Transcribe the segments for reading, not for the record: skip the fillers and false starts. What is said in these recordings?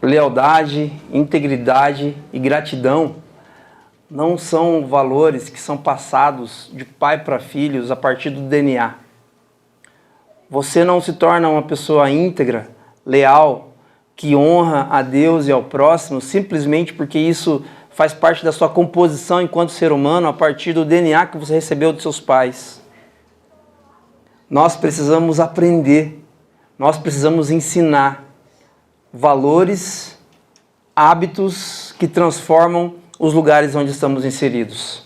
lealdade, integridade e gratidão não são valores que são passados de pai para filhos a partir do DNA. Você não se torna uma pessoa íntegra, leal, que honra a Deus e ao próximo simplesmente porque isso faz parte da sua composição enquanto ser humano a partir do DNA que você recebeu dos seus pais. Nós precisamos aprender, nós precisamos ensinar valores, hábitos que transformam os lugares onde estamos inseridos.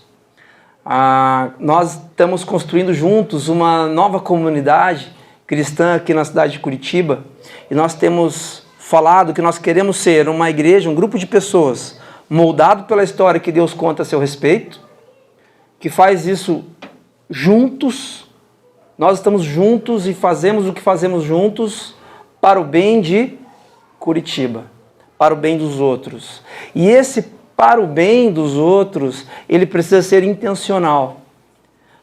Nós estamos construindo juntos uma nova comunidade cristã aqui na cidade de Curitiba e nós temos falado que nós queremos ser uma igreja, um grupo de pessoas moldado pela história que Deus conta a seu respeito, que faz isso juntos. Nós estamos juntos e fazemos o que fazemos juntos para o bem de Curitiba, para o bem dos outros. E esse para o bem dos outros, ele precisa ser intencional.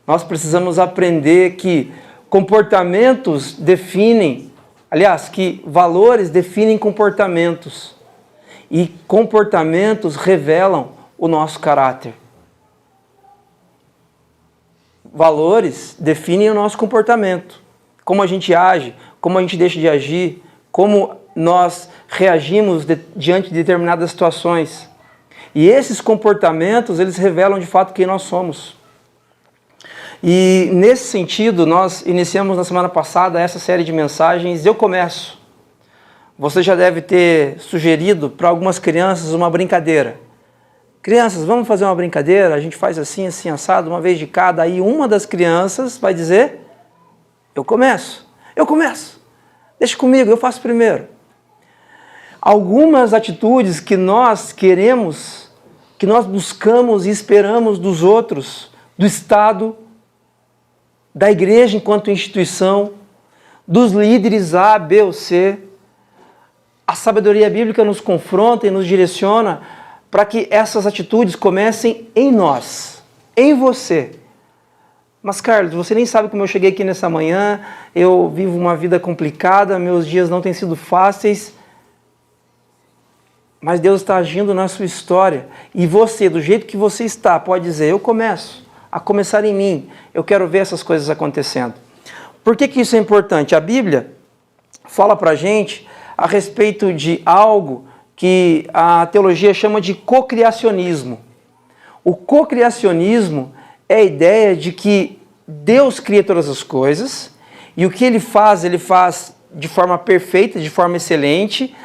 Nós precisamos aprender que comportamentos definem, aliás, que valores definem comportamentos. E comportamentos revelam o nosso caráter. Valores definem o nosso comportamento. Como a gente age, como a gente deixa de agir, como nós reagimos diante de determinadas situações. E esses comportamentos, eles revelam de fato quem nós somos. E nesse sentido, nós iniciamos na semana passada essa série de mensagens, Eu Começo. Você já deve ter sugerido para algumas crianças uma brincadeira. Crianças, vamos fazer uma brincadeira? A gente faz assim, assim, assado, uma vez de cada. Aí uma das crianças vai dizer, eu começo, deixa comigo, eu faço primeiro. Algumas atitudes que nós queremos, que nós buscamos e esperamos dos outros, do Estado, da igreja enquanto instituição, dos líderes A, B ou C. A sabedoria bíblica nos confronta e nos direciona para que essas atitudes comecem em nós, em você. Mas, Carlos, você nem sabe como eu cheguei aqui nessa manhã, eu vivo uma vida complicada, meus dias não têm sido fáceis, mas Deus está agindo na sua história. E você, do jeito que você está, pode dizer, eu começo a começar em mim, eu quero ver essas coisas acontecendo. Por que isso é importante? A Bíblia fala para a gente a respeito de algo que a teologia chama de cocriacionismo. O cocriacionismo é a ideia de que Deus cria todas as coisas e o que Ele faz de forma perfeita, de forma excelente,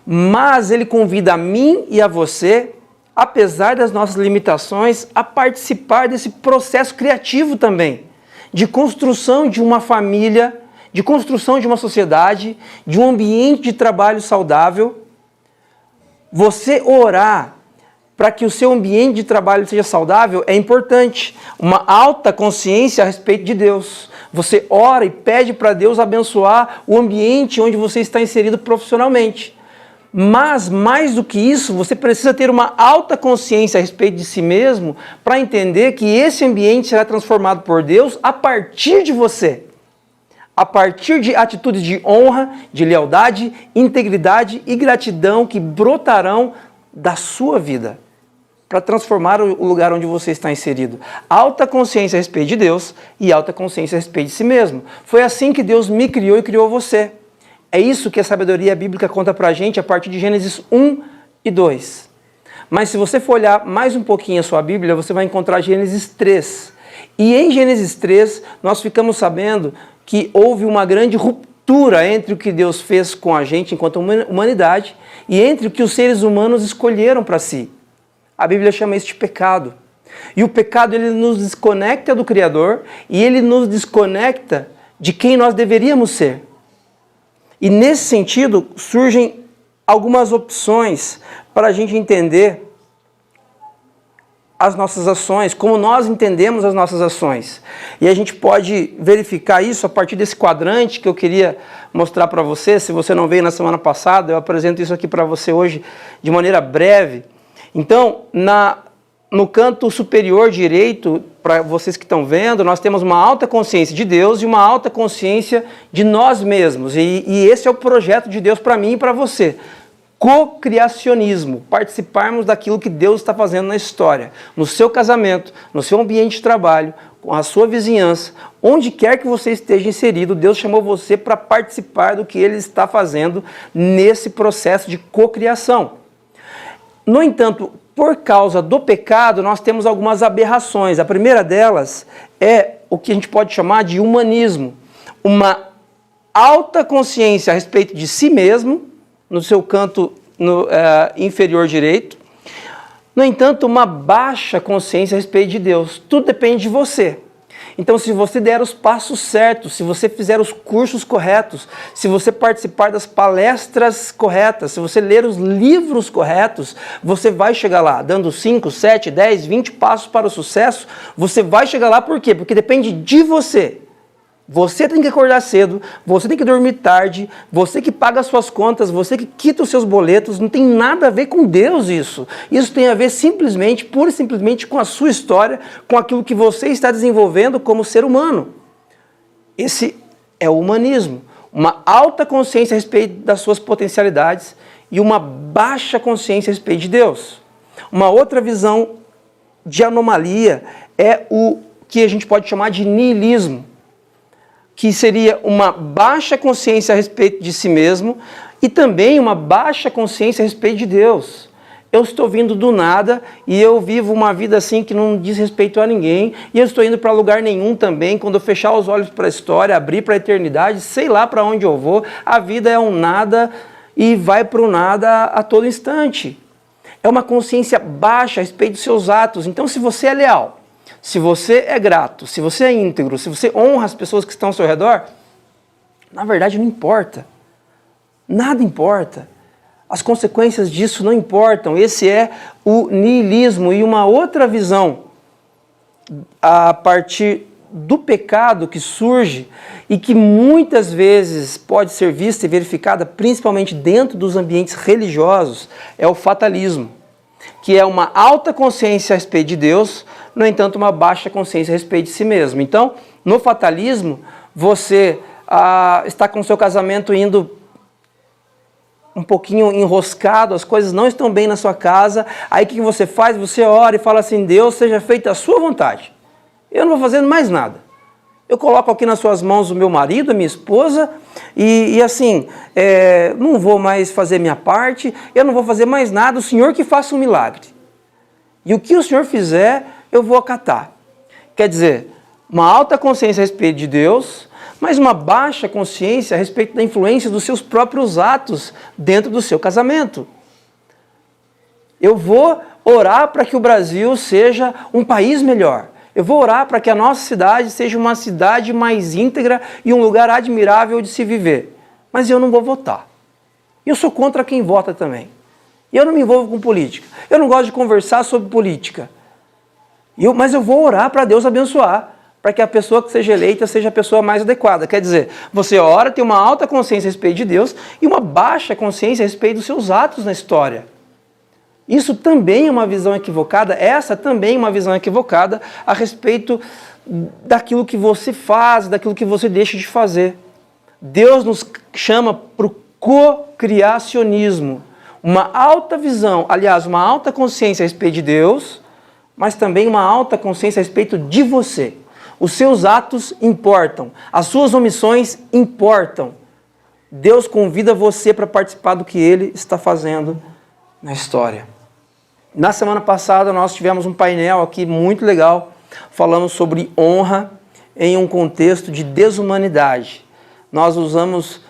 mas Ele convida a mim e a você, apesar das nossas limitações, a participar desse processo criativo também, de construção de uma família, de construção de uma sociedade, de um ambiente de trabalho saudável. Você orar para que o seu ambiente de trabalho seja saudável é importante. Uma alta consciência a respeito de Deus. Você ora e pede para Deus abençoar o ambiente onde você está inserido profissionalmente. Mas, mais do que isso, você precisa ter uma alta consciência a respeito de si mesmo para entender que esse ambiente será transformado por Deus a partir de você. A partir de atitudes de honra, de lealdade, integridade e gratidão que brotarão da sua vida para transformar o lugar onde você está inserido. Alta consciência a respeito de Deus e alta consciência a respeito de si mesmo. Foi assim que Deus me criou e criou você. É isso que a sabedoria bíblica conta pra gente a partir de Gênesis 1 e 2. Mas se você for olhar mais um pouquinho a sua Bíblia, você vai encontrar Gênesis 3. E em Gênesis 3, nós ficamos sabendo que houve uma grande ruptura entre o que Deus fez com a gente enquanto humanidade e entre o que os seres humanos escolheram para si. A Bíblia chama isso de pecado. E o pecado, ele nos desconecta do Criador e ele nos desconecta de quem nós deveríamos ser. E nesse sentido, surgem algumas opções para a gente entender as nossas ações, como nós entendemos as nossas ações. E a gente pode verificar isso a partir desse quadrante que eu queria mostrar para você. Se você não veio na semana passada, eu apresento isso aqui para você hoje de maneira breve. Então, no canto superior direito, para vocês que estão vendo, nós temos uma alta consciência de Deus e uma alta consciência de nós mesmos. E esse é o projeto de Deus para mim e para você. cocriacionismo, participarmos daquilo que Deus está fazendo na história, no seu casamento, no seu ambiente de trabalho, com a sua vizinhança, onde quer que você esteja inserido, Deus chamou você para participar do que Ele está fazendo nesse processo de cocriação. No entanto, por causa do pecado, nós temos algumas aberrações. A primeira delas é o que a gente pode chamar de humanismo, uma alta consciência a respeito de si mesmo, no seu canto inferior direito. No entanto, uma baixa consciência a respeito de Deus. Tudo depende de você. Então, se você der os passos certos, se você fizer os cursos corretos, se você participar das palestras corretas, se você ler os livros corretos, você vai chegar lá, dando 5, 7, 10, 20 passos para o sucesso, você vai chegar lá por quê? Porque depende de você. Você tem que acordar cedo, você tem que dormir tarde, você que paga as suas contas, você que quita os seus boletos, não tem nada a ver com Deus isso. Isso tem a ver simplesmente, pura e simplesmente com a sua história, com aquilo que você está desenvolvendo como ser humano. Esse é o humanismo, uma alta consciência a respeito das suas potencialidades e uma baixa consciência a respeito de Deus. Uma outra visão de anomalia é o que a gente pode chamar de niilismo, que seria uma baixa consciência a respeito de si mesmo e também uma baixa consciência a respeito de Deus. Eu estou vindo do nada e eu vivo uma vida assim que não diz respeito a ninguém e eu estou indo para lugar nenhum também. Quando eu fechar os olhos para a história, abrir para a eternidade, sei lá para onde eu vou, a vida é um nada e vai para o nada a todo instante. É uma consciência baixa a respeito dos seus atos. Então, se você é leal, se você é grato, se você é íntegro, se você honra as pessoas que estão ao seu redor, na verdade não importa. Nada importa. As consequências disso não importam. Esse é o niilismo. E uma outra visão a partir do pecado que surge e que muitas vezes pode ser vista e verificada, principalmente dentro dos ambientes religiosos, é o fatalismo, que é uma alta consciência a respeito de Deus, no entanto, uma baixa consciência a respeito de si mesmo. Então, no fatalismo, você está com o seu casamento indo um pouquinho enroscado, as coisas não estão bem na sua casa, aí o que você faz? Você ora e fala assim, Deus, seja feita a sua vontade. Eu não vou fazer mais nada. Eu coloco aqui nas suas mãos o meu marido, a minha esposa, e assim, não vou mais fazer minha parte, eu não vou fazer mais nada, o Senhor que faça um milagre. E o que o Senhor fizer, eu vou acatar. Quer dizer, uma alta consciência a respeito de Deus, mas uma baixa consciência a respeito da influência dos seus próprios atos dentro do seu casamento. Eu vou orar para que o Brasil seja um país melhor. Eu vou orar para que a nossa cidade seja uma cidade mais íntegra e um lugar admirável de se viver. Mas eu não vou votar. Eu sou contra quem vota também. Eu não me envolvo com política. Eu não gosto de conversar sobre política. Mas eu vou orar para Deus abençoar, para que a pessoa que seja eleita seja a pessoa mais adequada. Quer dizer, você ora, tem uma alta consciência a respeito de Deus e uma baixa consciência a respeito dos seus atos na história. Isso também é uma visão equivocada, essa também é uma visão equivocada a respeito daquilo que você faz, daquilo que você deixa de fazer. Deus nos chama para o cocriacionismo, uma alta visão, aliás, uma alta consciência a respeito de Deus, mas também uma alta consciência a respeito de você. Os seus atos importam, as suas omissões importam. Deus convida você para participar do que Ele está fazendo na história. Na semana passada nós tivemos um painel aqui muito legal, falando sobre honra em um contexto de desumanidade. Nós usamos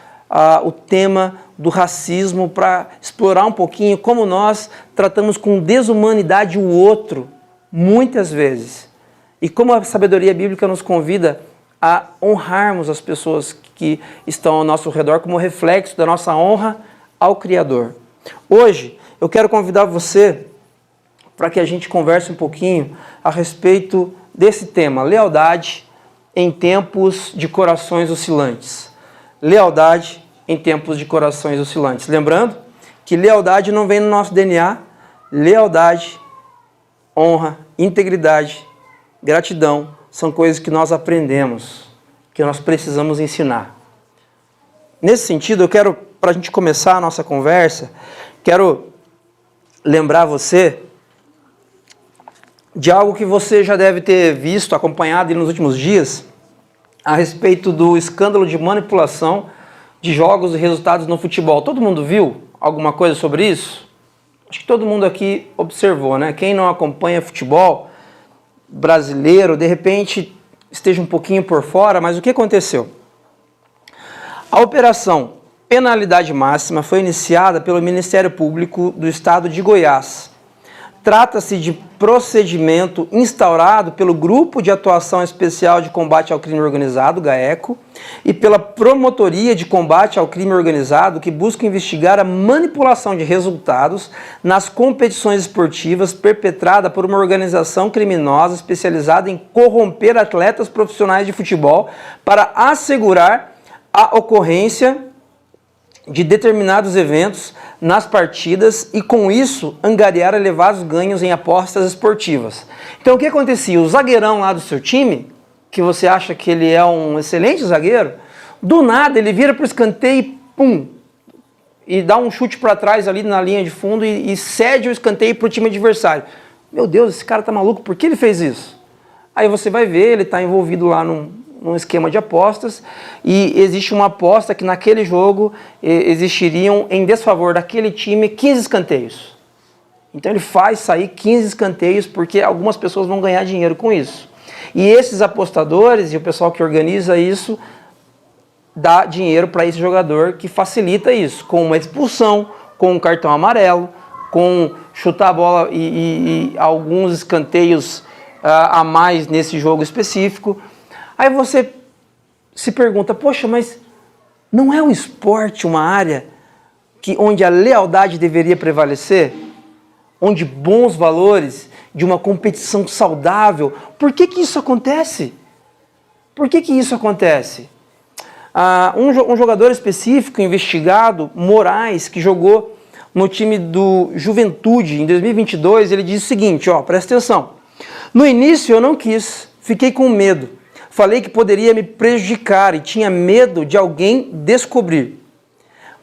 o tema do racismo para explorar um pouquinho como nós tratamos com desumanidade o outro, muitas vezes. E como a sabedoria bíblica nos convida a honrarmos as pessoas que estão ao nosso redor como reflexo da nossa honra ao Criador. Hoje eu quero convidar você para que a gente converse um pouquinho a respeito desse tema, lealdade em tempos de corações oscilantes. Lealdade em tempos de corações oscilantes. Lembrando que lealdade não vem no nosso DNA, lealdade, honra, integridade, gratidão são coisas que nós aprendemos, que nós precisamos ensinar. Nesse sentido, eu quero, para a gente começar a nossa conversa, quero lembrar você de algo que você já deve ter visto, acompanhado nos últimos dias, a respeito do escândalo de manipulação de jogos e resultados no futebol. Todo mundo viu alguma coisa sobre isso? Acho que todo mundo aqui observou, né? Quem não acompanha futebol brasileiro, de repente esteja um pouquinho por fora, mas o que aconteceu? A operação Penalidade Máxima foi iniciada pelo Ministério Público do Estado de Goiás. Trata-se de procedimento instaurado pelo Grupo de Atuação Especial de Combate ao Crime Organizado, GAECO, e pela Promotoria de Combate ao Crime Organizado, que busca investigar a manipulação de resultados nas competições esportivas perpetrada por uma organização criminosa especializada em corromper atletas profissionais de futebol para assegurar a ocorrência de determinados eventos nas partidas e, com isso, angariar elevados ganhos em apostas esportivas. Então, o que acontecia? O zagueirão lá do seu time, que você acha que ele é um excelente zagueiro, do nada ele vira para o escanteio e pum! E dá um chute para trás ali na linha de fundo e cede o escanteio para o time adversário. Meu Deus, esse cara tá maluco, por que ele fez isso? Aí você vai ver, ele está envolvido lá num esquema de apostas, e existe uma aposta que naquele jogo existiriam em desfavor daquele time 15 escanteios. Então ele faz sair 15 escanteios porque algumas pessoas vão ganhar dinheiro com isso. E esses apostadores e o pessoal que organiza isso dá dinheiro para esse jogador, que facilita isso, com uma expulsão, com um cartão amarelo, com chutar a bola e alguns escanteios a mais nesse jogo específico. Aí você se pergunta, poxa, mas não é o esporte uma área onde a lealdade deveria prevalecer? Onde bons valores de uma competição saudável? Por que isso acontece? Por que isso acontece? Um jogador específico, investigado, Moraes, que jogou no time do Juventude em 2022, ele diz o seguinte, presta atenção. No início eu não quis, fiquei com medo. Falei que poderia me prejudicar e tinha medo de alguém descobrir.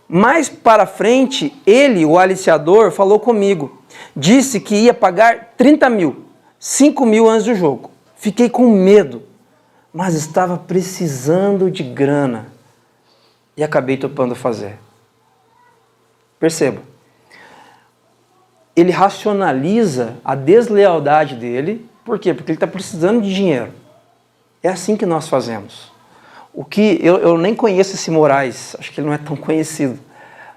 Mais para frente, ele, o aliciador, falou comigo. Disse que ia pagar 30 mil, 5 mil antes do jogo. Fiquei com medo, mas estava precisando de grana e acabei topando fazer. Perceba, ele racionaliza a deslealdade dele. Por quê? Porque ele está precisando de dinheiro. É assim que nós fazemos. Eu nem conheço esse Moraes, acho que ele não é tão conhecido.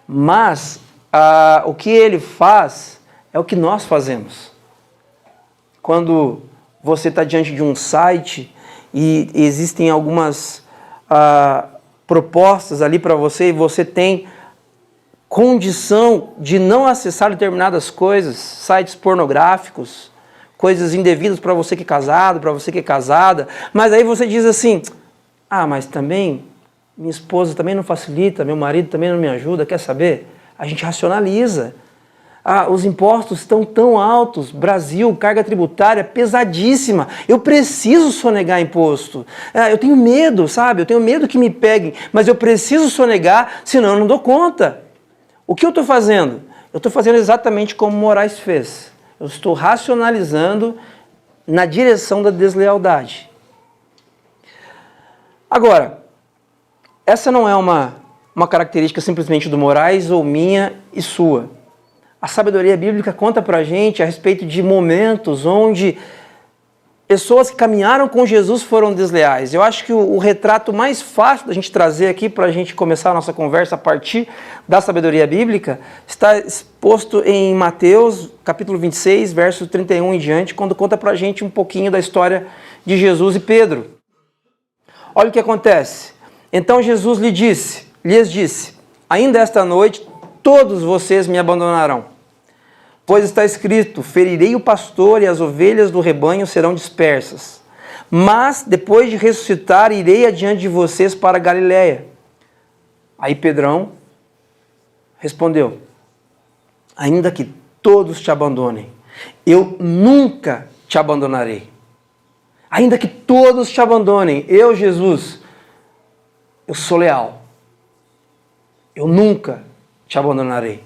Mas o que ele faz é o que nós fazemos. Quando você está diante de um site e existem algumas propostas ali para você e você tem condição de não acessar determinadas coisas, sites pornográficos, coisas indevidas para você que é casado, para você que é casada, mas aí você diz assim, mas também minha esposa também não facilita, meu marido também não me ajuda, quer saber? A gente racionaliza. Os impostos estão tão altos, Brasil, carga tributária pesadíssima, eu preciso sonegar imposto. Eu tenho medo, sabe? Eu tenho medo que me peguem, mas eu preciso sonegar, senão eu não dou conta. O que eu estou fazendo? Eu estou fazendo exatamente como Moraes fez. Eu estou racionalizando na direção da deslealdade. Agora, essa não é uma característica simplesmente do Moraes ou minha e sua. A sabedoria bíblica conta pra gente a respeito de momentos onde pessoas que caminharam com Jesus foram desleais. Eu acho que o retrato mais fácil da gente trazer aqui para a gente começar a nossa conversa a partir da sabedoria bíblica está exposto em Mateus, capítulo 26, verso 31 em diante, quando conta para a gente um pouquinho da história de Jesus e Pedro. Olha o que acontece. Então Jesus lhes disse, ainda esta noite todos vocês me abandonarão. Pois está escrito, ferirei o pastor e as ovelhas do rebanho serão dispersas. Mas, depois de ressuscitar, irei adiante de vocês para Galiléia. Aí Pedrão respondeu, ainda que todos te abandonem, eu nunca te abandonarei. Ainda que todos te abandonem, eu, Jesus, eu sou leal. Eu nunca te abandonarei.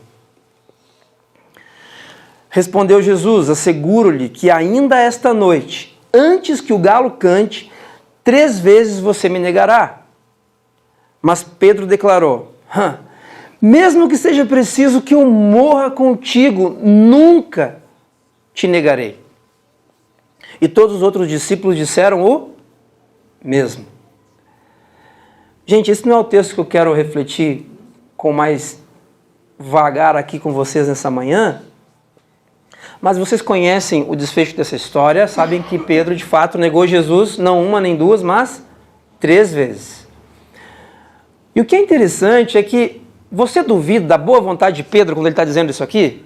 Respondeu Jesus: asseguro-lhe que ainda esta noite, antes que o galo cante, 3 vezes você me negará. Mas Pedro declarou: mesmo que seja preciso que eu morra contigo, nunca te negarei. E todos os outros discípulos disseram o mesmo. Gente, esse não é o texto que eu quero refletir com mais vagar aqui com vocês nessa manhã, mas vocês conhecem o desfecho dessa história, sabem que Pedro de fato negou Jesus, não uma nem duas, mas 3 vezes. E o que é interessante é que você duvida da boa vontade de Pedro quando ele está dizendo isso aqui?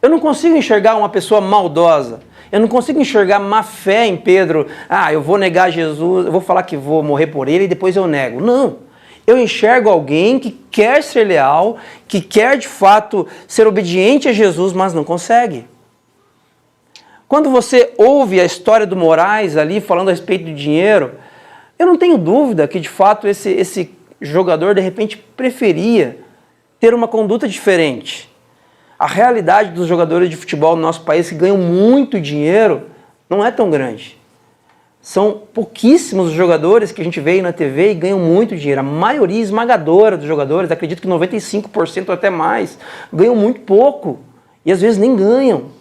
Eu não consigo enxergar uma pessoa maldosa. Eu não consigo enxergar má fé em Pedro. Eu vou negar Jesus, eu vou falar que vou morrer por ele e depois eu nego. Não. Eu enxergo alguém que quer ser leal, que quer de fato ser obediente a Jesus, mas não consegue. Quando você ouve a história do Moraes ali falando a respeito do dinheiro, eu não tenho dúvida que de fato esse jogador de repente preferia ter uma conduta diferente. A realidade dos jogadores de futebol no nosso país que ganham muito dinheiro não é tão grande. São pouquíssimos os jogadores que a gente vê aí na TV e ganham muito dinheiro. A maioria esmagadora dos jogadores, acredito que 95% ou até mais, ganham muito pouco. E às vezes nem ganham.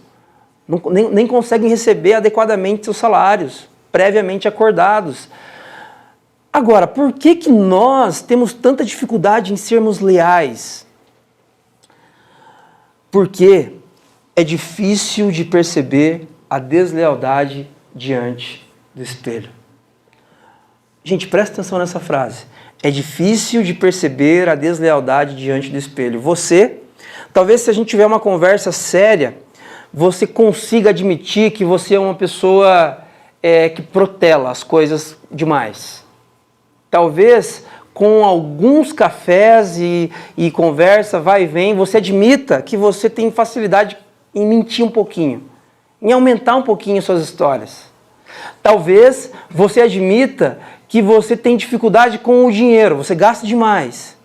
Nem conseguem receber adequadamente seus salários, previamente acordados. Agora, por que nós temos tanta dificuldade em sermos leais? Porque é difícil de perceber a deslealdade diante do espelho. Gente, presta atenção nessa frase. É difícil de perceber a deslealdade diante do espelho. Talvez se a gente tiver uma conversa séria, você consiga admitir que você é uma pessoa que protela as coisas demais. Talvez com alguns cafés e conversa, vai e vem, você admita que você tem facilidade em mentir um pouquinho, em aumentar um pouquinho suas histórias. Talvez você admita que você tem dificuldade com o dinheiro, você gasta demais.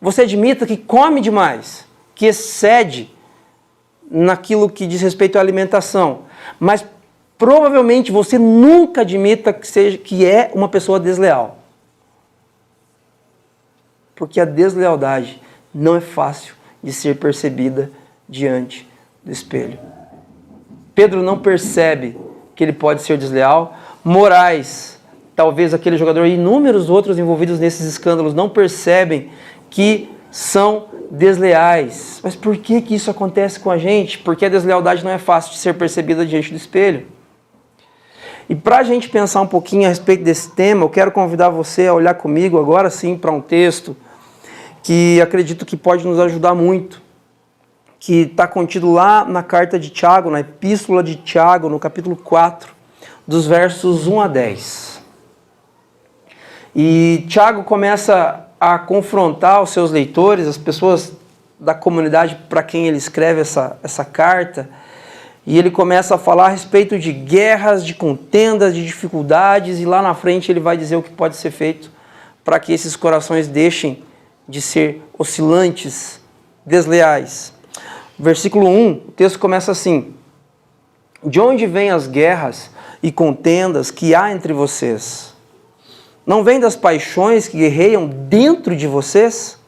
Você admita que come demais, que excede naquilo que diz respeito à alimentação. Mas provavelmente você nunca admita que é uma pessoa desleal. Porque a deslealdade não é fácil de ser percebida diante do espelho. Pedro não percebe que ele pode ser desleal. Moraes, talvez aquele jogador e inúmeros outros envolvidos nesses escândalos não percebem que são desleais. Mas por que isso acontece com a gente? Porque a deslealdade não é fácil de ser percebida diante do espelho. E para a gente pensar um pouquinho a respeito desse tema, eu quero convidar você a olhar comigo agora sim para um texto que acredito que pode nos ajudar muito, que está contido lá na carta de Tiago, na epístola de Tiago, no capítulo 4, dos versos 1 a 10. E Tiago começa a confrontar os seus leitores, as pessoas da comunidade para quem ele escreve essa carta, e ele começa a falar a respeito de guerras, de contendas, de dificuldades, e lá na frente ele vai dizer o que pode ser feito para que esses corações deixem de ser oscilantes, desleais. Versículo 1, o texto começa assim: de onde vêm as guerras e contendas que há entre vocês? Não vêm das paixões que guerreiam dentro de vocês?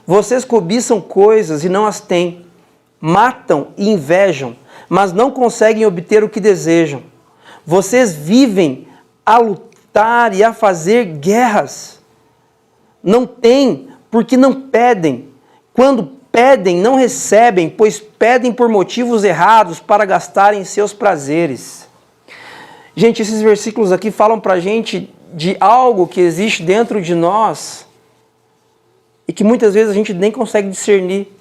Vocês cobiçam coisas e não as têm, matam e invejam, mas não conseguem obter o que desejam. Vocês vivem a lutar e a fazer guerras. Não têm porque não pedem. Quando pedem, não recebem, pois pedem por motivos errados para gastarem seus prazeres. Gente, esses versículos aqui falam para a gente de algo que existe dentro de nós e que muitas vezes a gente nem consegue discernir.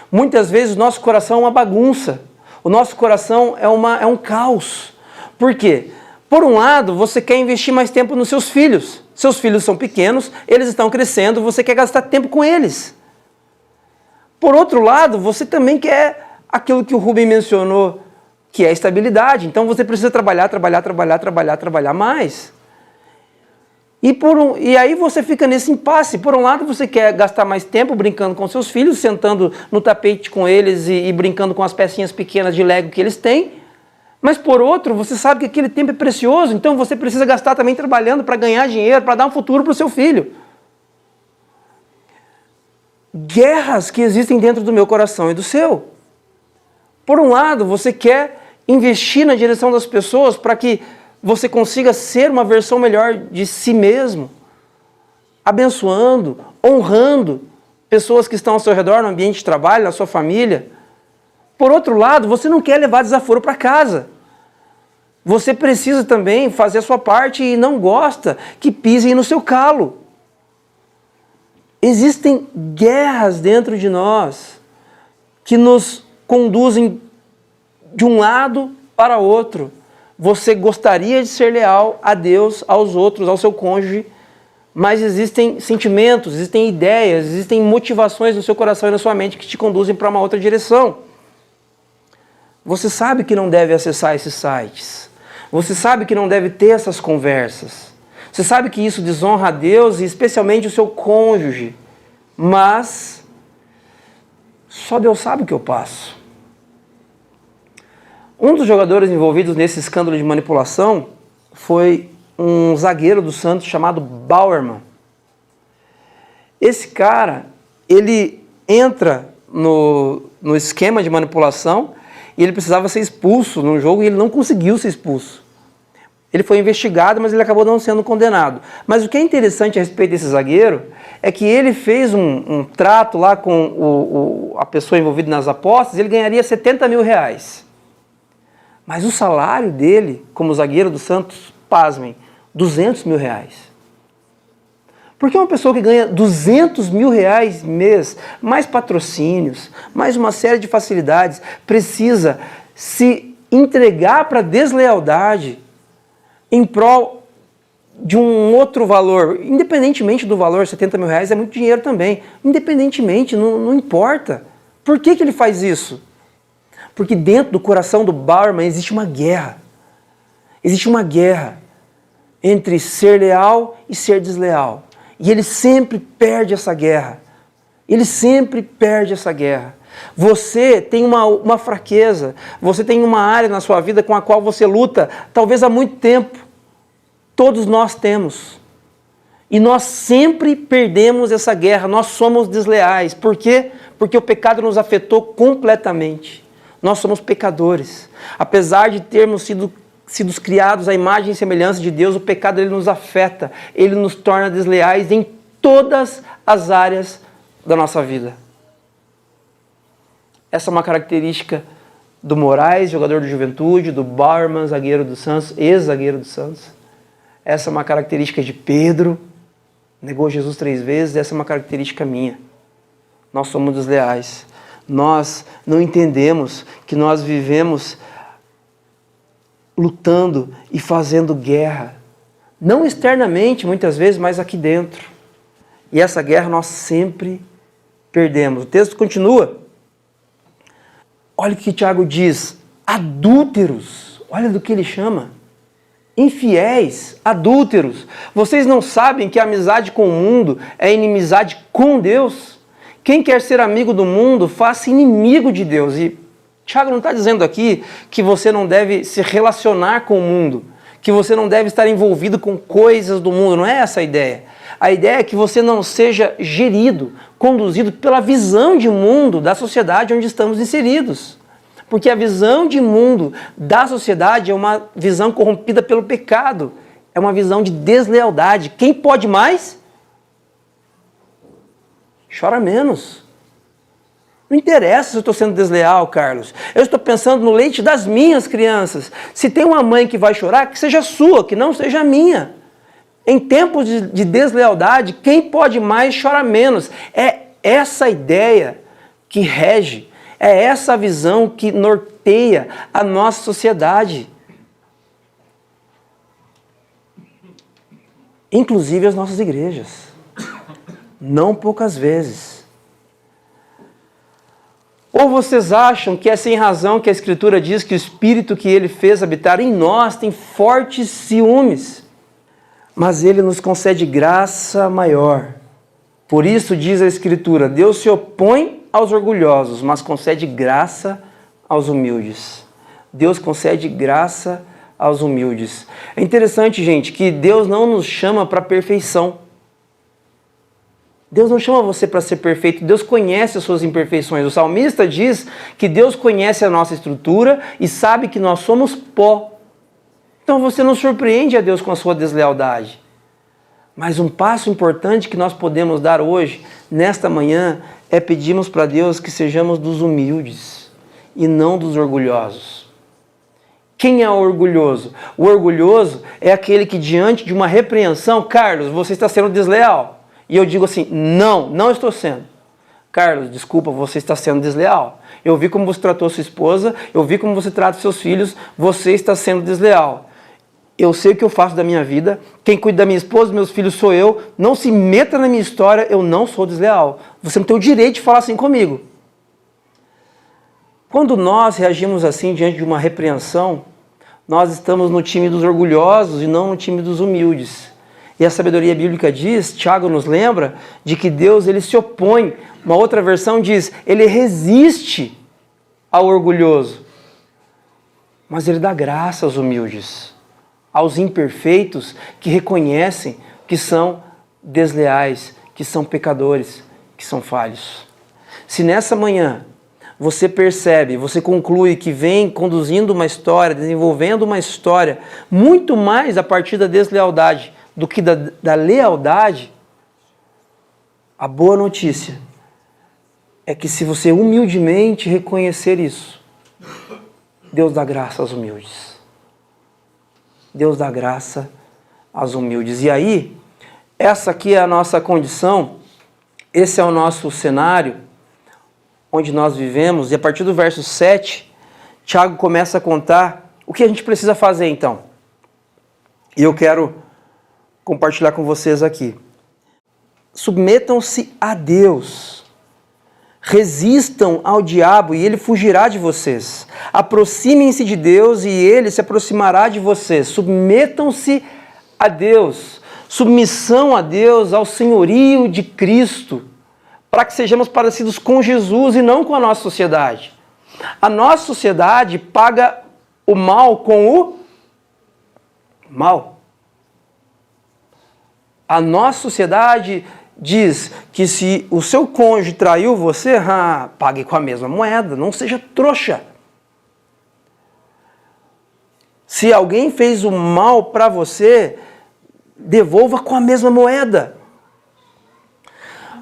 Muitas vezes o nosso coração é uma bagunça. O nosso coração é um caos. Por quê? Por um lado, você quer investir mais tempo nos seus filhos. Seus filhos são pequenos, eles estão crescendo, você quer gastar tempo com eles. Por outro lado, você também quer aquilo que o Rubem mencionou, que é a estabilidade. Então você precisa trabalhar mais. E aí você fica nesse impasse. Por um lado, você quer gastar mais tempo brincando com seus filhos, sentando no tapete com eles e brincando com as pecinhas pequenas de Lego que eles têm. Mas por outro, você sabe que aquele tempo é precioso, então você precisa gastar também trabalhando para ganhar dinheiro, para dar um futuro para o seu filho. Guerras que existem dentro do meu coração e do seu. Por um lado, você quer investir na direção das pessoas para que você consiga ser uma versão melhor de si mesmo, abençoando, honrando pessoas que estão ao seu redor no ambiente de trabalho, na sua família. Por outro lado, você não quer levar desaforo para casa. Você precisa também fazer a sua parte e não gosta que pisem no seu calo. Existem guerras dentro de nós que nos conduzem de um lado para outro. Você gostaria de ser leal a Deus, aos outros, ao seu cônjuge, mas existem sentimentos, existem ideias, existem motivações no seu coração e na sua mente que te conduzem para uma outra direção. Você sabe que não deve acessar esses sites. Você sabe que não deve ter essas conversas. Você sabe que isso desonra a Deus e especialmente o seu cônjuge. Mas só Deus sabe o que eu passo. Um dos jogadores envolvidos nesse escândalo de manipulação foi um zagueiro do Santos chamado Bauerman. Esse cara, ele entra no esquema de manipulação e ele precisava ser expulso num jogo e ele não conseguiu ser expulso. Ele foi investigado, mas ele acabou não sendo condenado. Mas o que é interessante a respeito desse zagueiro é que ele fez um trato lá com a pessoa envolvida nas apostas e ele ganharia 70 mil reais. Mas o salário dele, como zagueiro do Santos, pasmem, 200 mil reais. Porque uma pessoa que ganha 200 mil reais mês, mais patrocínios, mais uma série de facilidades, precisa se entregar para a deslealdade em prol de um outro valor, independentemente do valor, 70 mil reais é muito dinheiro também, independentemente, não importa. Por que ele faz isso? Porque dentro do coração do Bauerman existe uma guerra. Existe uma guerra entre ser leal e ser desleal. E ele sempre perde essa guerra. Ele sempre perde essa guerra. Você tem uma fraqueza, você tem uma área na sua vida com a qual você luta, talvez há muito tempo. Todos nós temos. E nós sempre perdemos essa guerra, nós somos desleais. Por quê? Porque o pecado nos afetou completamente. Nós somos pecadores. Apesar de termos sido criados à imagem e semelhança de Deus, o pecado ele nos afeta, ele nos torna desleais em todas as áreas da nossa vida. Essa é uma característica do Moraes, jogador de Juventude, do Bauerman, zagueiro do Santos, ex-zagueiro do Santos. Essa é uma característica de Pedro, negou Jesus 3 vezes, essa é uma característica minha. Nós somos desleais. Nós não entendemos que nós vivemos lutando e fazendo guerra. Não externamente, muitas vezes, mas aqui dentro. E essa guerra nós sempre perdemos. O texto continua. Olha o que Tiago diz. Adúlteros. Olha do que ele chama. Infiéis, adúlteros. Vocês não sabem que a amizade com o mundo é inimizade com Deus? Quem quer ser amigo do mundo, faça inimigo de Deus. E Tiago não está dizendo aqui que você não deve se relacionar com o mundo, que você não deve estar envolvido com coisas do mundo. Não é essa a ideia. A ideia é que você não seja gerido, conduzido pela visão de mundo da sociedade onde estamos inseridos. Porque a visão de mundo da sociedade é uma visão corrompida pelo pecado. É uma visão de deslealdade. Quem pode mais? Chora menos. Não interessa se eu estou sendo desleal, Carlos. Eu estou pensando no leite das minhas crianças. Se tem uma mãe que vai chorar, que seja sua, que não seja minha. Em tempos de deslealdade, quem pode mais chora menos. É essa ideia que rege, é essa visão que norteia a nossa sociedade. Inclusive as nossas igrejas. Não poucas vezes. Ou vocês acham que é sem razão que a Escritura diz que o Espírito que Ele fez habitar em nós tem fortes ciúmes? mas Ele nos concede graça maior. Por isso diz a Escritura, Deus se opõe aos orgulhosos, mas concede graça aos humildes. Deus concede graça aos humildes. É interessante, gente, que Deus não nos chama para perfeição. Deus não chama você para ser perfeito, Deus conhece as suas imperfeições. O salmista diz que Deus conhece a nossa estrutura e sabe que nós somos pó. Então você não surpreende a Deus com a sua deslealdade. Mas um passo importante que nós podemos dar hoje, nesta manhã, é pedirmos para Deus que sejamos dos humildes e não dos orgulhosos. Quem é o orgulhoso? O orgulhoso é aquele que diante de uma repreensão, Carlos, você está sendo desleal. E eu digo assim, não estou sendo. Carlos, desculpa, você está sendo desleal. Eu vi como você tratou sua esposa, eu vi como você trata seus filhos, você está sendo desleal. Eu sei o que eu faço da minha vida, quem cuida da minha esposa, dos meus filhos sou eu, não se meta na minha história, eu não sou desleal. Você não tem o direito de falar assim comigo. Quando nós reagimos assim diante de uma repreensão, nós estamos no time dos orgulhosos e não no time dos humildes. E a sabedoria bíblica diz, Tiago nos lembra, de que Deus ele se opõe. Uma outra versão diz, ele resiste ao orgulhoso. Mas ele dá graça aos humildes, aos imperfeitos que reconhecem que são desleais, que são pecadores, que são falhos. Se nessa manhã você percebe, você conclui que vem conduzindo uma história, desenvolvendo uma história, muito mais a partir da deslealdade do que da lealdade, a boa notícia é que se você humildemente reconhecer isso, Deus dá graça aos humildes. Deus dá graça aos humildes. E aí, essa aqui é a nossa condição, esse é o nosso cenário onde nós vivemos, e a partir do verso 7, Tiago começa a contar o que a gente precisa fazer então. E eu quero compartilhar com vocês aqui. Submetam-se a Deus. Resistam ao diabo e ele fugirá de vocês. Aproximem-se de Deus e ele se aproximará de vocês. Submetam-se a Deus. Submissão a Deus, ao senhorio de Cristo, para que sejamos parecidos com Jesus e não com a nossa sociedade. A nossa sociedade paga o mal com o mal. A nossa sociedade diz que se o seu cônjuge traiu você, pague com a mesma moeda, não seja trouxa. Se alguém fez o mal para você, devolva com a mesma moeda.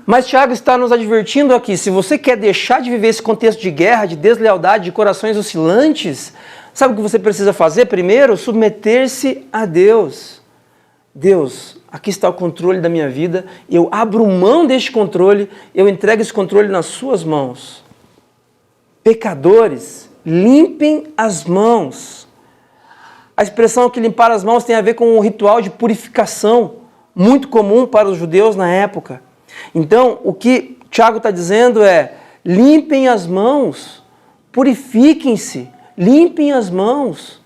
Mas Tiago está nos advertindo aqui, se você quer deixar de viver esse contexto de guerra, de deslealdade, de corações oscilantes, sabe o que você precisa fazer primeiro? Submeter-se a Deus. Deus, aqui está o controle da minha vida, eu abro mão deste controle, eu entrego esse controle nas suas mãos. Pecadores, limpem as mãos. A expressão que limpar as mãos tem a ver com um ritual de purificação, muito comum para os judeus na época. Então, o que Tiago está dizendo é, limpem as mãos, purifiquem-se, limpem as mãos.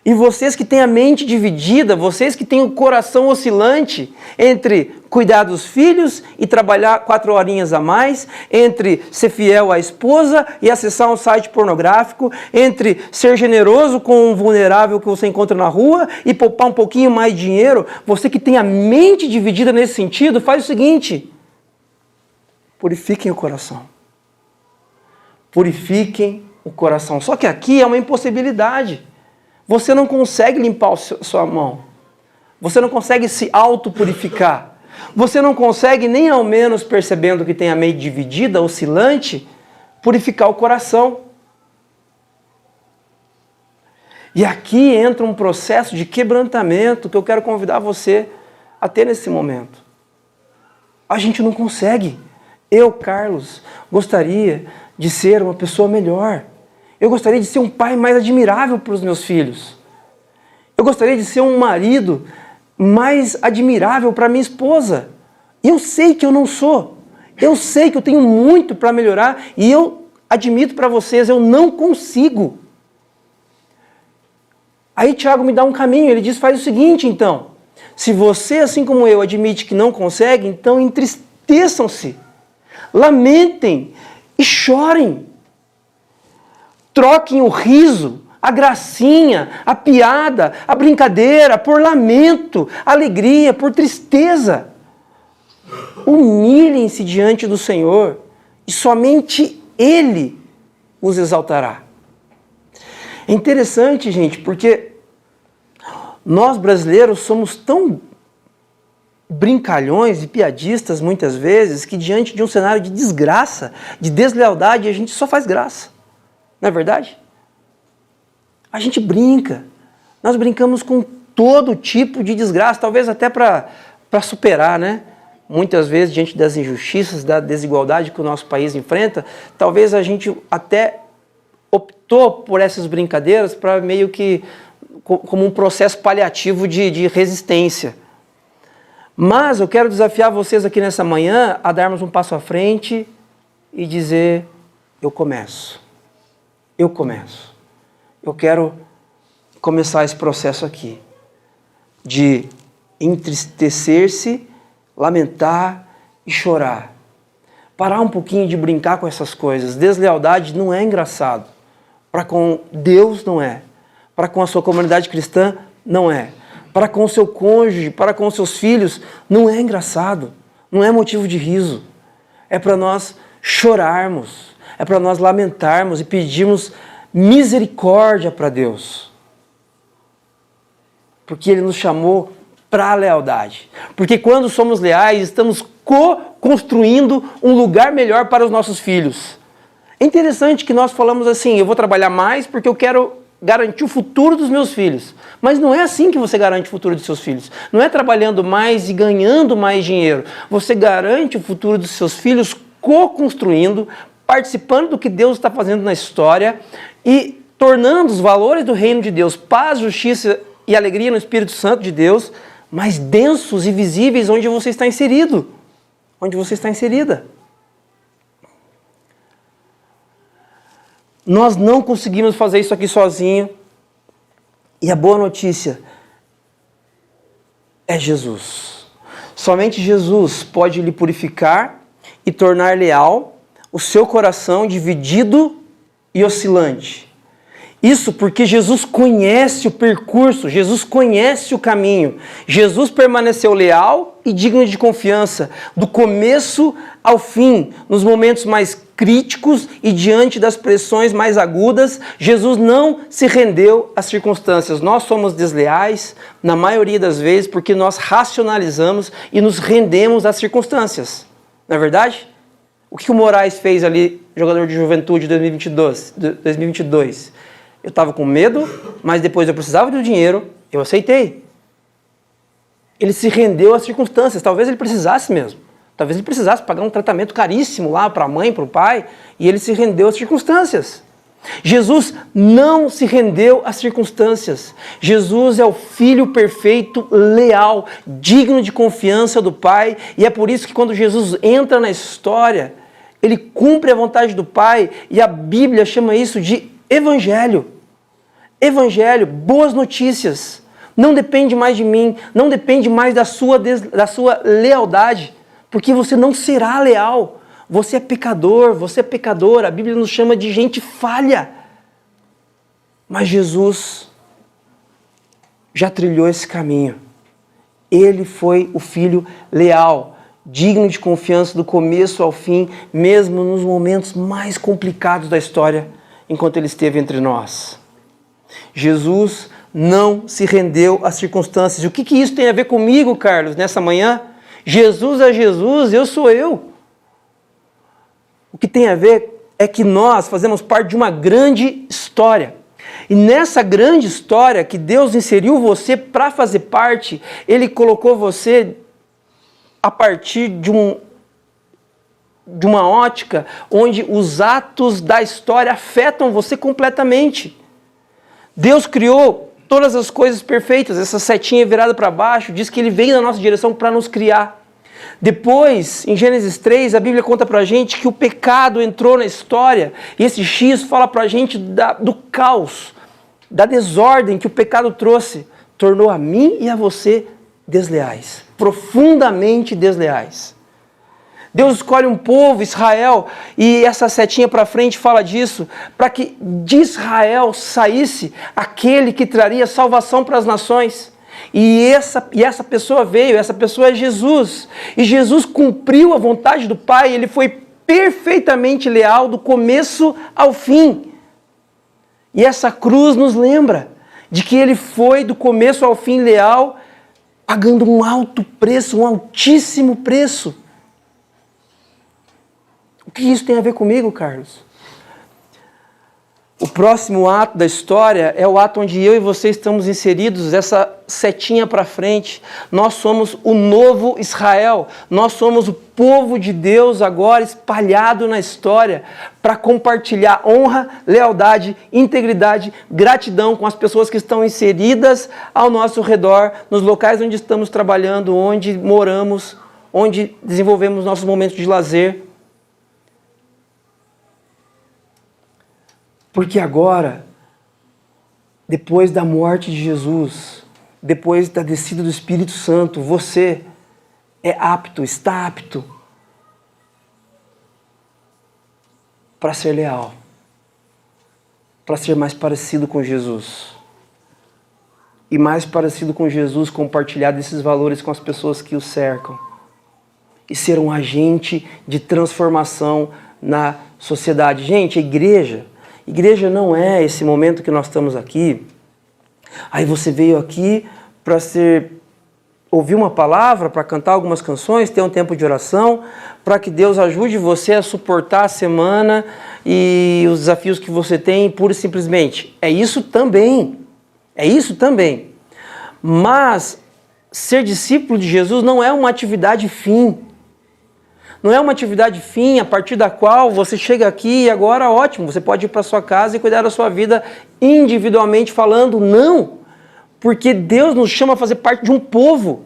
E vocês que têm a mente dividida, vocês que têm o coração oscilante entre cuidar dos filhos e trabalhar 4 horinhas a mais, entre ser fiel à esposa e acessar um site pornográfico, entre ser generoso com um vulnerável que você encontra na rua e poupar um pouquinho mais de dinheiro, você que tem a mente dividida nesse sentido, faz o seguinte, purifiquem o coração. Purifiquem o coração. Só que aqui é uma impossibilidade. Você não consegue limpar a sua mão. Você não consegue se autopurificar. Você não consegue, nem ao menos percebendo que tem a mente dividida, oscilante, purificar o coração. E aqui entra um processo de quebrantamento que eu quero convidar você a ter nesse momento. A gente não consegue. Eu, Carlos, gostaria de ser uma pessoa melhor. Eu gostaria de ser um pai mais admirável para os meus filhos. Eu gostaria de ser um marido mais admirável para minha esposa. E eu sei que eu não sou. Eu sei que eu tenho muito para melhorar e eu admito para vocês, eu não consigo. Aí Tiago me dá um caminho, ele diz, faz o seguinte então, se você, assim como eu, admite que não consegue, então entristeçam-se, lamentem e chorem. Troquem o riso, a gracinha, a piada, a brincadeira, por lamento, alegria, por tristeza. Humilhem-se diante do Senhor e somente Ele os exaltará. É interessante, gente, porque nós brasileiros somos tão brincalhões e piadistas muitas vezes que diante de um cenário de desgraça, de deslealdade, a gente só faz graça. Não é verdade? A gente brinca. Nós brincamos com todo tipo de desgraça, talvez até para superar, né? Muitas vezes, diante das injustiças, da desigualdade que o nosso país enfrenta, talvez a gente até optou por essas brincadeiras para meio que como um processo paliativo de resistência. Mas eu quero desafiar vocês aqui nessa manhã a darmos um passo à frente e dizer, eu começo. Eu começo. Eu quero começar esse processo aqui de entristecer-se, lamentar e chorar. Parar um pouquinho de brincar com essas coisas. Deslealdade não é engraçado. Para com Deus não é. Para com a sua comunidade cristã não é. Para com o seu cônjuge, para com os seus filhos, não é engraçado. Não é motivo de riso. É para nós chorarmos. É para nós lamentarmos e pedirmos misericórdia para Deus. Porque Ele nos chamou para a lealdade. Porque quando somos leais, estamos co-construindo um lugar melhor para os nossos filhos. É interessante que nós falamos assim, eu vou trabalhar mais porque eu quero garantir o futuro dos meus filhos. Mas não é assim que você garante o futuro dos seus filhos. Não é trabalhando mais e ganhando mais dinheiro. Você garante o futuro dos seus filhos co-construindo, participando do que Deus está fazendo na história e tornando os valores do reino de Deus, paz, justiça e alegria no Espírito Santo de Deus, mais densos e visíveis onde você está inserido. Onde você está inserida. Nós não conseguimos fazer isso aqui sozinho. E a boa notícia é Jesus. Somente Jesus pode lhe purificar e tornar leal o seu coração dividido e oscilante. Isso porque Jesus conhece o percurso, Jesus conhece o caminho. Jesus permaneceu leal e digno de confiança, do começo ao fim, nos momentos mais críticos e diante das pressões mais agudas, Jesus não se rendeu às circunstâncias. Nós somos desleais, na maioria das vezes, porque nós racionalizamos e nos rendemos às circunstâncias. Não é verdade? O que o Moraes fez ali, jogador de Juventude 2022? Eu estava com medo, mas depois eu precisava do dinheiro, eu aceitei. Ele se rendeu às circunstâncias, talvez ele precisasse mesmo. Talvez ele precisasse pagar um tratamento caríssimo lá para a mãe, para o pai, e ele se rendeu às circunstâncias. Jesus não se rendeu às circunstâncias. Jesus é o Filho perfeito, leal, digno de confiança do Pai, e é por isso que quando Jesus entra na história, ele cumpre a vontade do Pai, e a Bíblia chama isso de Evangelho. Evangelho, boas notícias. Não depende mais de mim, não depende mais da sua lealdade, porque você não será leal. Você é pecador, você é pecadora. A Bíblia nos chama de gente falha. Mas Jesus já trilhou esse caminho. Ele foi o Filho leal, digno de confiança do começo ao fim, mesmo nos momentos mais complicados da história, enquanto ele esteve entre nós. Jesus não se rendeu às circunstâncias. O que isso tem a ver comigo, Carlos, nessa manhã? Jesus é Jesus, eu sou eu. O que tem a ver é que nós fazemos parte de uma grande história. E nessa grande história que Deus inseriu você para fazer parte, Ele colocou você a partir de uma ótica onde os atos da história afetam você completamente. Deus criou todas as coisas perfeitas, essa setinha virada para baixo diz que Ele veio na nossa direção para nos criar. Depois, em Gênesis 3, a Bíblia conta para a gente que o pecado entrou na história, e esse X fala para a gente do caos. da desordem que o pecado trouxe, tornou a mim e a você desleais, profundamente desleais. Deus escolhe um povo, Israel, e essa setinha para frente fala disso, para que de Israel saísse aquele que traria salvação para as nações. E essa pessoa veio, essa pessoa é Jesus. E Jesus cumpriu a vontade do Pai, ele foi perfeitamente leal do começo ao fim. E essa cruz nos lembra de que ele foi do começo ao fim leal, pagando um alto preço, um altíssimo preço. O que isso tem a ver comigo, Carlos? O próximo ato da história é o ato onde eu e você estamos inseridos, essa setinha para frente. Nós somos o novo Israel, nós somos o povo de Deus agora espalhado na história para compartilhar honra, lealdade, integridade, gratidão com as pessoas que estão inseridas ao nosso redor, nos locais onde estamos trabalhando, onde moramos, onde desenvolvemos nossos momentos de lazer. Porque agora, depois da morte de Jesus, depois da descida do Espírito Santo, você é apto, está apto para ser leal, para ser mais parecido com Jesus. E mais parecido com Jesus, compartilhar desses valores com as pessoas que o cercam. E ser um agente de transformação na sociedade. Gente, a igreja não é esse momento que nós estamos aqui. Aí você veio aqui para ouvir uma palavra, para cantar algumas canções, ter um tempo de oração, para que Deus ajude você a suportar a semana e os desafios que você tem, pura e simplesmente. É isso também. É isso também. Mas ser discípulo de Jesus não é uma atividade fim. Não é uma atividade fim a partir da qual você chega aqui e agora ótimo, você pode ir para sua casa e cuidar da sua vida individualmente falando. Não, porque Deus nos chama a fazer parte de um povo.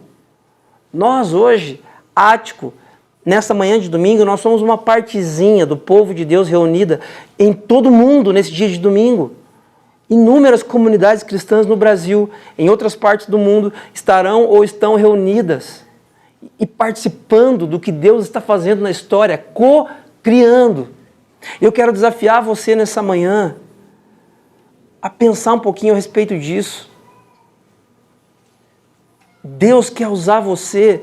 Nós hoje, Ático, nessa manhã de domingo, nós somos uma partezinha do povo de Deus reunida em todo mundo nesse dia de domingo. Inúmeras comunidades cristãs no Brasil, em outras partes do mundo, estarão ou estão reunidas e participando do que Deus está fazendo na história, co-criando. Eu quero desafiar você nessa manhã a pensar um pouquinho a respeito disso. Deus quer usar você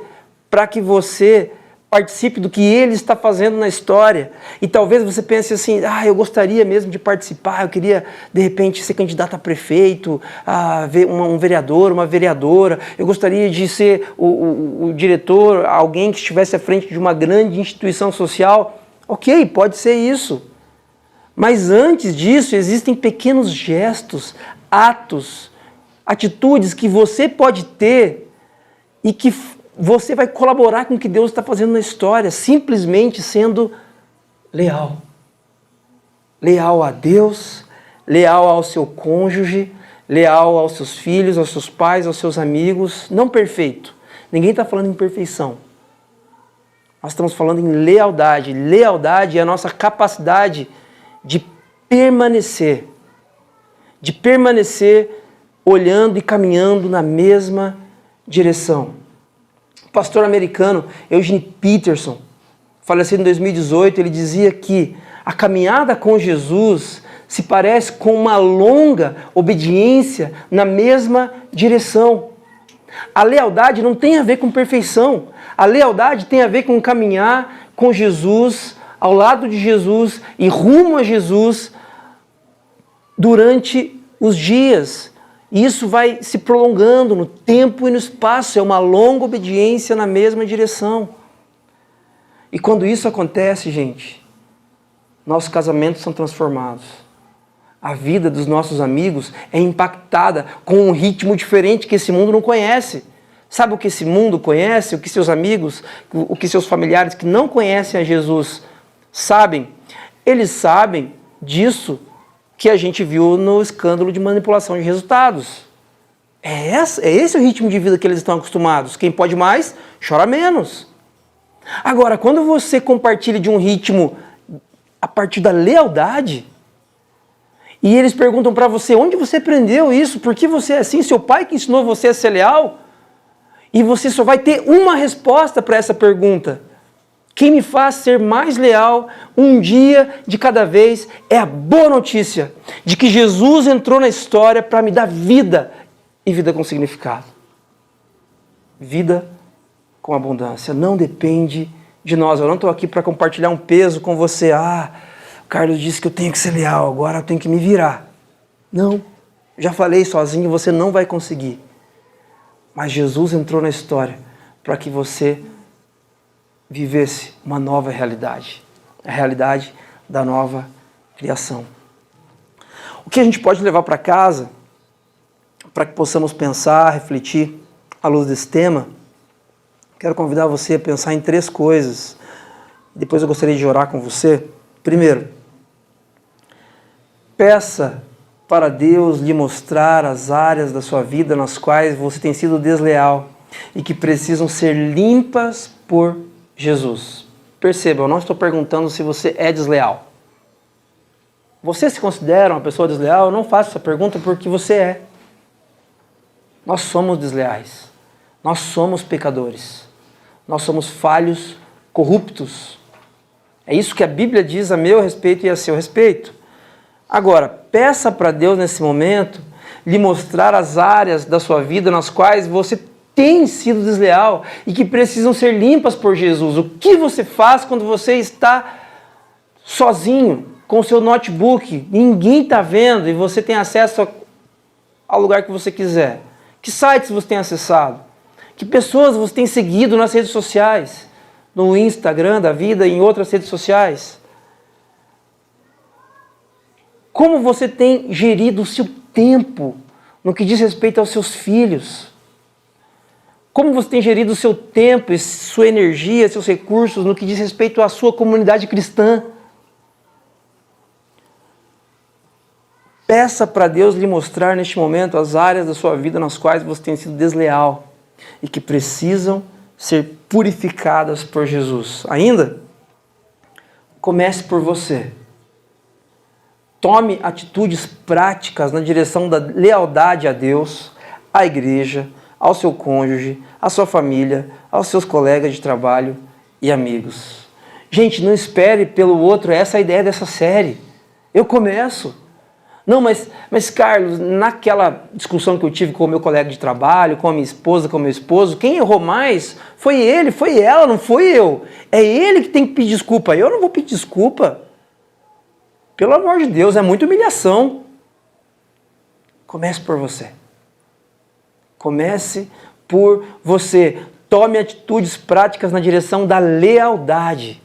para que você participe do que Ele está fazendo na história. E talvez você pense assim, eu gostaria mesmo de participar, eu queria, de repente, ser candidato a prefeito, um vereador, uma vereadora, eu gostaria de ser o diretor, alguém que estivesse à frente de uma grande instituição social. Ok, pode ser isso. Mas antes disso, existem pequenos gestos, atos, atitudes que você pode ter e que você vai colaborar com o que Deus está fazendo na história, simplesmente sendo leal. Leal a Deus, leal ao seu cônjuge, leal aos seus filhos, aos seus pais, aos seus amigos. Não perfeito. Ninguém está falando em perfeição. Nós estamos falando em lealdade. Lealdade é a nossa capacidade de permanecer olhando e caminhando na mesma direção. O pastor americano Eugene Peterson, falecido em 2018, ele dizia que a caminhada com Jesus se parece com uma longa obediência na mesma direção. A lealdade não tem a ver com perfeição. A lealdade tem a ver com caminhar com Jesus, ao lado de Jesus e rumo a Jesus durante os dias. E isso vai se prolongando no tempo e no espaço. É uma longa obediência na mesma direção. E quando isso acontece, gente, nossos casamentos são transformados. A vida dos nossos amigos é impactada com um ritmo diferente que esse mundo não conhece. Sabe o que esse mundo conhece? O que seus amigos, o que seus familiares que não conhecem a Jesus sabem? Eles sabem disso que a gente viu no escândalo de manipulação de resultados. É esse o ritmo de vida que eles estão acostumados. Quem pode mais, chora menos. Agora, quando você compartilha de um ritmo a partir da lealdade, E eles perguntam para você, onde você aprendeu isso? Por que você é assim? Seu pai que ensinou você a ser leal? E você só vai ter uma resposta para essa pergunta. Quem me faz ser mais leal um dia de cada vez é a boa notícia de que Jesus entrou na história para me dar vida e vida com significado. Vida com abundância. Não depende de nós. Eu não estou aqui para compartilhar um peso com você. O Carlos disse que eu tenho que ser leal, agora eu tenho que me virar. Não. Já falei, sozinho você não vai conseguir. Mas Jesus entrou na história para que você vivesse uma nova realidade. A realidade da nova criação. O que a gente pode levar para casa, para que possamos pensar, refletir à luz desse tema, quero convidar você a pensar em 3 coisas. Depois eu gostaria de orar com você. Primeiro, peça para Deus lhe mostrar as áreas da sua vida nas quais você tem sido desleal e que precisam ser limpas por Jesus. Perceba, eu não estou perguntando se você é desleal. Você se considera uma pessoa desleal? Eu não faço essa pergunta porque você é. Nós somos desleais. Nós somos pecadores. Nós somos falhos, corruptos. É isso que a Bíblia diz a meu respeito e a seu respeito. Agora, peça para Deus nesse momento lhe mostrar as áreas da sua vida nas quais você tem sido desleal e que precisam ser limpas por Jesus. O que você faz quando você está sozinho, com o seu notebook, ninguém está vendo e você tem acesso ao lugar que você quiser? Que sites você tem acessado? Que pessoas você tem seguido nas redes sociais? No Instagram da vida e em outras redes sociais? Como você tem gerido o seu tempo no que diz respeito aos seus filhos? Como você tem gerido o seu tempo, sua energia, seus recursos no que diz respeito à sua comunidade cristã? Peça para Deus lhe mostrar neste momento as áreas da sua vida nas quais você tem sido desleal e que precisam ser purificadas por Jesus. Ainda, comece por você. Tome atitudes práticas na direção da lealdade a Deus, à igreja, ao seu cônjuge, à sua família, aos seus colegas de trabalho e amigos. Gente, não espere pelo outro, essa é a ideia dessa série. Eu começo. Não, mas Carlos, naquela discussão que eu tive com o meu colega de trabalho, com a minha esposa, com o meu esposo, quem errou mais foi ele, foi ela, não foi eu. É ele que tem que pedir desculpa, eu não vou pedir desculpa. Pelo amor de Deus, é muita humilhação. Comece por você. Comece por você. Tome atitudes práticas na direção da lealdade.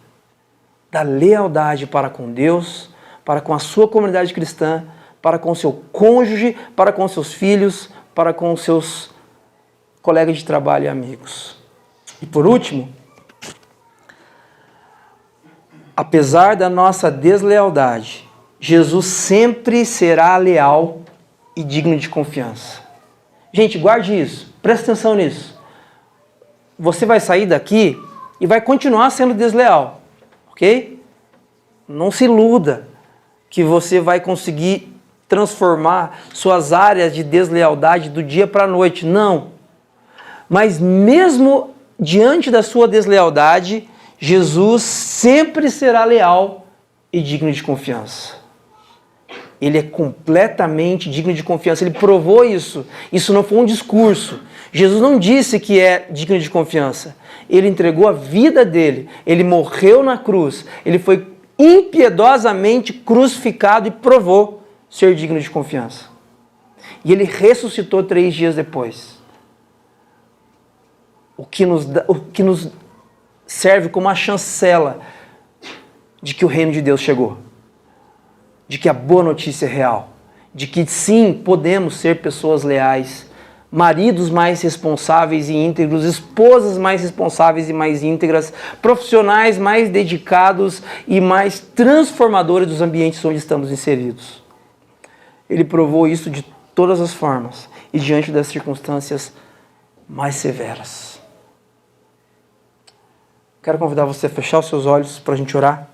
Da lealdade para com Deus, para com a sua comunidade cristã, para com o seu cônjuge, para com seus filhos, para com os seus colegas de trabalho e amigos. E por último, apesar da nossa deslealdade, Jesus sempre será leal e digno de confiança. Gente, guarde isso, presta atenção nisso. Você vai sair daqui e vai continuar sendo desleal, ok? Não se iluda que você vai conseguir transformar suas áreas de deslealdade do dia para a noite. Não. Mas mesmo diante da sua deslealdade, Jesus sempre será leal e digno de confiança. Ele é completamente digno de confiança. Ele provou isso. Isso não foi um discurso. Jesus não disse que é digno de confiança. Ele entregou a vida dele. Ele morreu na cruz. Ele foi impiedosamente crucificado e provou ser digno de confiança. E ele ressuscitou 3 dias depois. O que nos serve como a chancela de que o reino de Deus chegou. De que a boa notícia é real. De que sim, podemos ser pessoas leais, maridos mais responsáveis e íntegros, esposas mais responsáveis e mais íntegras, profissionais mais dedicados e mais transformadores dos ambientes onde estamos inseridos. Ele provou isso de todas as formas e diante das circunstâncias mais severas. Quero convidar você a fechar os seus olhos para a gente orar.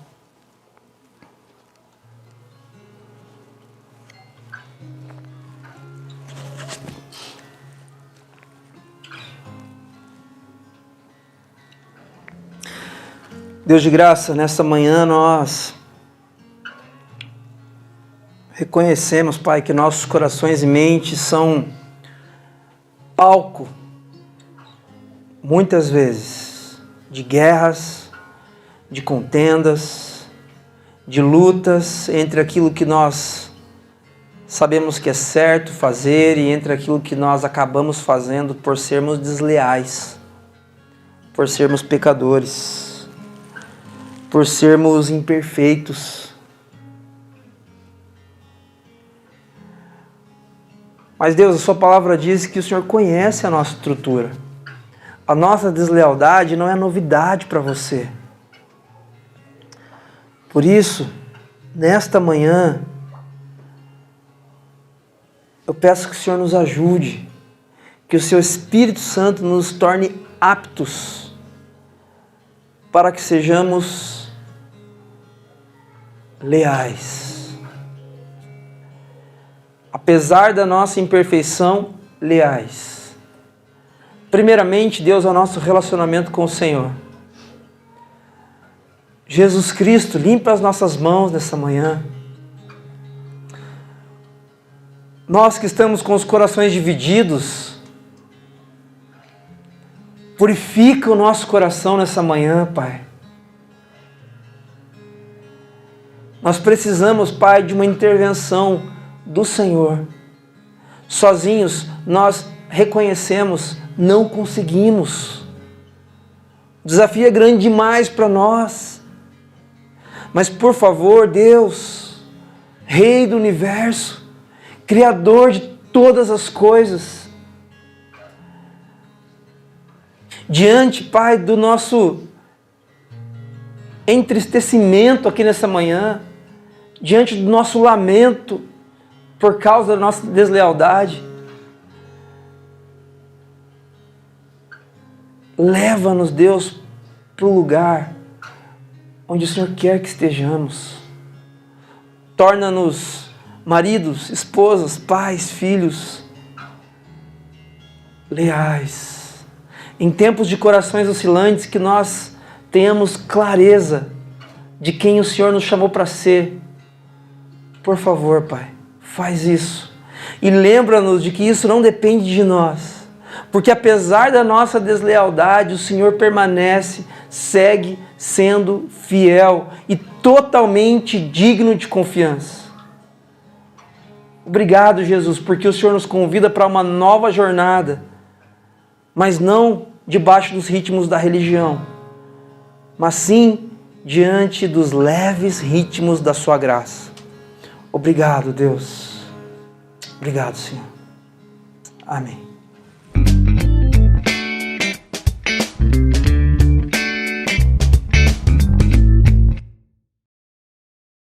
Deus de graça, nesta manhã nós reconhecemos, Pai, que nossos corações e mentes são palco, muitas vezes, de guerras, de contendas, de lutas entre aquilo que nós sabemos que é certo fazer e entre aquilo que nós acabamos fazendo por sermos desleais, por sermos pecadores, por sermos imperfeitos. Mas Deus, a sua palavra diz que o Senhor conhece a nossa estrutura. A nossa deslealdade não é novidade para você. Por isso, nesta manhã, eu peço que o Senhor nos ajude, que o seu Espírito Santo nos torne aptos para que sejamos leais. Apesar da nossa imperfeição, leais. Primeiramente, Deus, é o nosso relacionamento com o Senhor. Jesus Cristo, limpa as nossas mãos nessa manhã. Nós que estamos com os corações divididos, purifica o nosso coração nessa manhã, Pai. Nós precisamos, Pai, de uma intervenção do Senhor. Sozinhos nós reconhecemos, não conseguimos. O desafio é grande demais para nós. Mas por favor, Deus, Rei do Universo, Criador de todas as coisas, diante, Pai, do nosso entristecimento aqui nessa manhã, diante do nosso lamento por causa da nossa deslealdade, leva-nos, Deus, para o lugar onde o Senhor quer que estejamos. Torna-nos maridos, esposas, pais, filhos, leais. Em tempos de corações oscilantes, que nós tenhamos clareza de quem o Senhor nos chamou para ser. Por favor, Pai, faz isso. E lembra-nos de que isso não depende de nós. Porque apesar da nossa deslealdade, o Senhor permanece, segue sendo fiel e totalmente digno de confiança. Obrigado, Jesus, porque o Senhor nos convida para uma nova jornada, mas não debaixo dos ritmos da religião, mas sim diante dos leves ritmos da sua graça. Obrigado, Deus. Obrigado, Senhor. Amém.